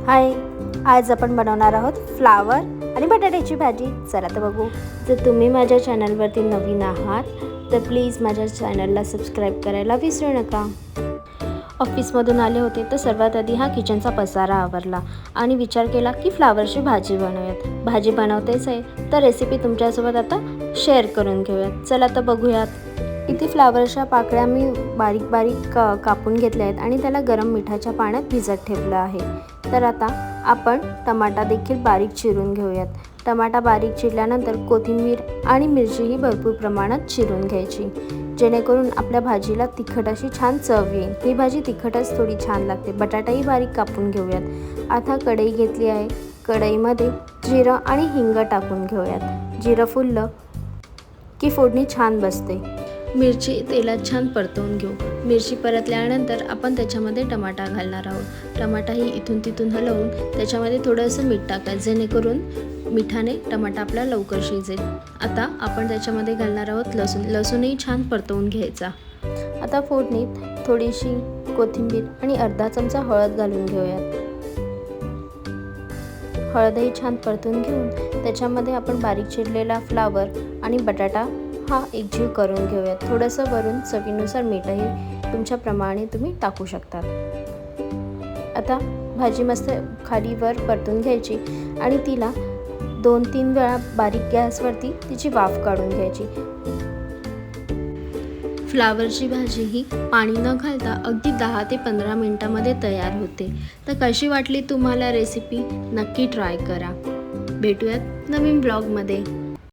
हाय, आज आपण बनवणार आहोत फ्लावर आणि बटाट्याची भाजी. चला तर बघू. जर तुम्ही माझ्या चॅनलवरती नवीन आहात तर प्लीज माझ्या चॅनलला सबस्क्राईब करायला विसरू नका. ऑफिसमधून आले होते तर सर्वात आधी हा किचनचा पसारा आवरला आणि विचार केला की फ्लावरची भाजी बनवूयात. भाजी बनवतेच आहे तर रेसिपी तुमच्यासोबत आता शेअर करून घेऊयात. चला तर बघूयात. इथे फ्लावरच्या पाकळ्या मी बारीक बारीक कापून घेतल्या आहेत आणि त्याला गरम मिठाच्या पाण्यात भिजत ठेवलं आहे. तर आता आपण टमाटा देखील बारीक चिरून घेऊयात. टमाटा बारीक चिरल्यानंतर कोथिंबीर आणि मिरचीही भरपूर प्रमाणात चिरून घ्यायची, जेणेकरून आपल्या भाजीला तिखट अशी छान चव येईल. ही भाजी तिखटच थोडी छान लागते. बटाटाही बारीक कापून घेऊयात. आता कढई घेतली आहे. कढईमध्ये जिरं आणि हिंग टाकून घेऊयात. जिरं फुललं की फोडणी छान बसते. मिरची तेलात छान परतवून घेऊ. मिरची परतल्यानंतर आपण त्याच्यामध्ये टमाटा घालणार आहोत. टमाटाही इथून तिथून हलवून त्याच्यामध्ये थोडंसं मीठ टाकायचं, जेणेकरून मिठाने टमाटा आपला लवकर शिजेल. आता आपण त्याच्यामध्ये घालणार आहोत लसूणही छान परतवून घ्यायचा. आता फोडणीत थोडीशी कोथिंबीर आणि अर्धा चमचा हळद घालून घेऊयात. हळदही छान परतून घेऊन त्याच्यामध्ये आपण बारीक चिरलेला फ्लावर आणि बटाटा हा एकजीव करून घेऊयात. थोडंसं वरून चवीनुसार मीठही तुमच्या प्रमाणे तुम्ही टाकू शकतात. आता भाजी मस्त खाली वर परतून घ्यायची आणि तिला 2-3 वेळा बारीक गॅसवरती तिची वाफ काढून घ्यायची. फ्लावरची भाजी ही पाणी न घालता अगदी 10 ते 15 मिनिटांमध्ये तयार होते. तर कशी वाटली तुम्हाला रेसिपी? नक्की ट्राय करा. भेटूयात नवीन ब्लॉगमध्ये.